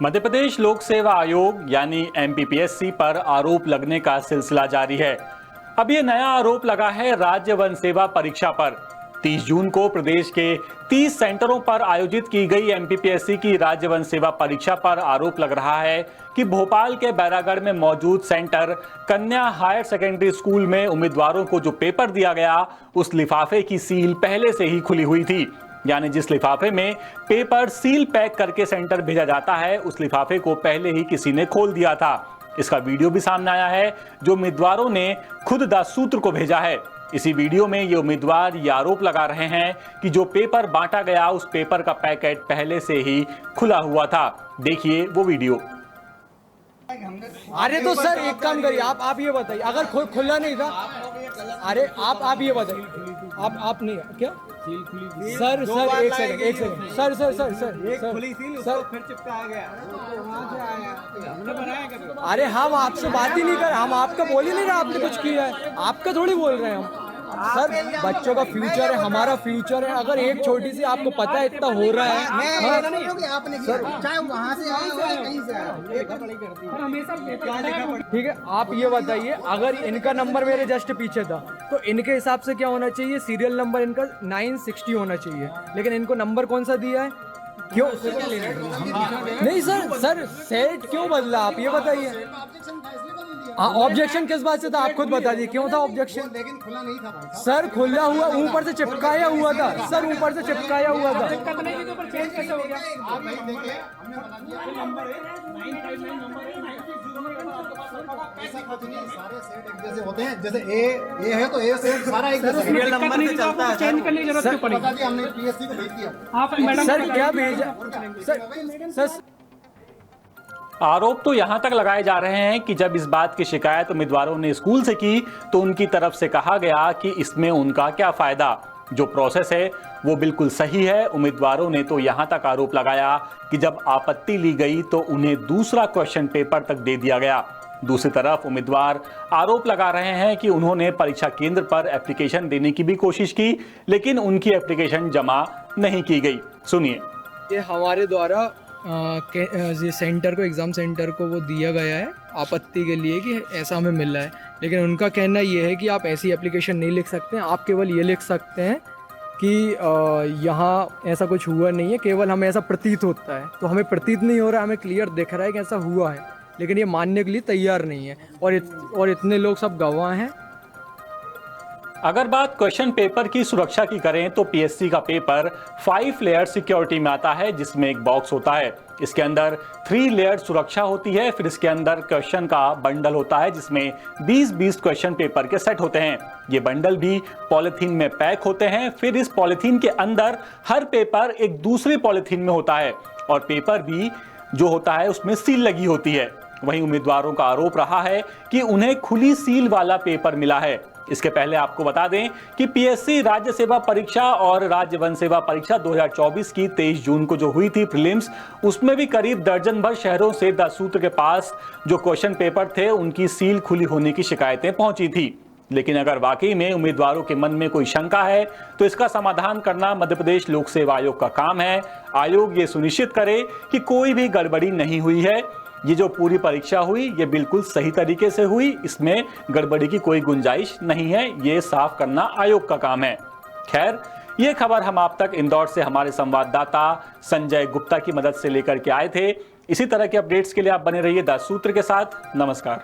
मध्य प्रदेश लोक सेवा आयोग यानी एमपीपीएससी पर आरोप लगने का सिलसिला जारी है। अब ये नया आरोप लगा है राज्य वन सेवा परीक्षा पर। 30 जून को प्रदेश के 30 सेंटरों पर आयोजित की गई एमपीपीएससी की राज्य वन सेवा परीक्षा पर आरोप लग रहा है कि भोपाल के बैरागढ़ में मौजूद सेंटर कन्या हायर सेकेंडरी स्कूल में उम्मीदवारों को जो पेपर दिया गया उस लिफाफे की सील पहले से ही खुली हुई थी। यानी जिस लिफाफे में पेपर सील पैक करके सेंटर भेजा जाता है उस लिफाफे को पहले ही किसी ने खोल दिया था। इसका वीडियो भी सामने आया है जो उम्मीदवारों ने खुद दासूत्र को भेजा है। इसी वीडियो में ये उम्मीदवार ये आरोप लगा रहे हैं कि जो पेपर बांटा गया उस पेपर का पैकेट पहले से ही खुला हुआ था। देखिए वो वीडियो। अरे तो सर एक काम करिए, आप ये बताइए, अगर खुला नहीं था, अरे आप ये बताइए, आप नहीं क्या सर एक सेकंड सर फिर चिपका आ गया। हमने बनाया क्या? अरे हम आपसे बात ही नहीं कर, हम आपका बोल ही नहीं रहे आपने कुछ किया है, आपका थोड़ी बोल रहे हैं हम। सर बच्चों का फ्यूचर है, हमारा फ्यूचर है। अगर एक छोटी सी आपको पता है इतना हो रहा है, ठीक है, आप ये बताइए, अगर इनका नंबर मेरे जस्ट पीछे था तो इनके हिसाब से क्या होना चाहिए, सीरियल नंबर इनका 960 होना चाहिए, लेकिन इनको नंबर कौन सा दिया है? क्यों नहीं सर सेट क्यों बदला, आप ये बताइए। ऑब्जेक्शन किस बात से था, आप खुद बता दीजिए क्यों था ऑब्जेक्शन? लेकिन खुला नहीं था भाई। सर खुला हुआ, ऊपर से चिपकाया हुआ था सर, ऊपर से चिपकाया हुआ था। ऐसा कुछ नहीं, सारे सेट एक जैसे होते हैं, जैसे ए है तो ए सेट सारा एक जैसा सीरियल नंबर से चलता है। चेंज करने की जरूरत क्यों पड़ी? बता दिया हमने, पीएससी को भेज दिया। आप मैडम सर क्या भेजा सर? आरोप तो यहां तक लगाए जा रहे हैं कि जब इस बात की शिकायत उम्मीदवारों ने स्कूल से की तो उनकी तरफ से कहा गया कि इसमें उनका क्या फायदा, जो प्रोसेस है वो बिल्कुल सही है। उम्मीदवारों ने तो यहां तक आरोप लगाया कि जब आपत्ति ली गई तो उन्हें दूसरा क्वेश्चन पेपर तक दे दिया गया। दूसरी तरफ उम्मीदवार आरोप लगा रहे हैं कि उन्होंने परीक्षा केंद्र पर एप्लीकेशन देने की भी कोशिश की लेकिन उनकी एप्लीकेशन जमा नहीं की गई। सुनिए। ये हमारे द्वारा सेंटर को, एग्ज़ाम सेंटर को वो दिया गया है आपत्ति के लिए कि ऐसा हमें मिल रहा है, लेकिन उनका कहना ये है कि आप ऐसी एप्लीकेशन नहीं लिख सकते हैं, आप केवल ये लिख सकते हैं कि यहाँ ऐसा कुछ हुआ नहीं है, केवल हमें ऐसा प्रतीत होता है। तो हमें प्रतीत नहीं हो रहा है, हमें क्लियर दिख रहा है कि ऐसा हुआ है, लेकिन ये मानने के लिए तैयार नहीं है और इतने लोग सब गवाह हैं। अगर बात क्वेश्चन पेपर की सुरक्षा की करें तो पीएससी का पेपर 5 लेयर सिक्योरिटी में आता है जिसमें एक बॉक्स होता है। इसके अंदर 3 लेयर सुरक्षा होती है, फिर इसके अंदर क्वेश्चन का बंडल होता है जिसमें 20-20 क्वेश्चन पेपर के सेट होते हैं। ये बंडल भी पॉलिथीन में पैक होते हैं, फिर इस पॉलिथीन के अंदर हर पेपर एक दूसरे पॉलिथीन में होता है और पेपर भी जो होता है उसमें सील लगी होती है। वहीं उम्मीदवारों का आरोप रहा है कि उन्हें खुली सील वाला पेपर मिला है। इसके पहले आपको बता दें कि पीएससी राज्य सेवा परीक्षा और राज्य वन सेवा परीक्षा 2024 की 23 जून को जो हुई थी प्रीलिम्स, उसमें भी करीब दर्जन भर शहरों से दासूत्र के पास जो क्वेश्चन पेपर थे उनकी सील खुली होने की शिकायतें पहुंची थी। लेकिन अगर वाकई में उम्मीदवारों के मन में कोई शंका है तो इसका समाधान करना मध्य प्रदेश लोक सेवा आयोग का काम है। आयोग ये सुनिश्चित करे कि कोई भी गड़बड़ी नहीं हुई है। ये जो पूरी परीक्षा हुई ये बिल्कुल सही तरीके से हुई, इसमें गड़बड़ी की कोई गुंजाइश नहीं है, ये साफ करना आयोग का काम है। खैर, ये खबर हम आप तक इंदौर से हमारे संवाददाता संजय गुप्ता की मदद से लेकर के आए थे। इसी तरह के अपडेट्स के लिए आप बने रहिए दासूत्र के साथ। नमस्कार।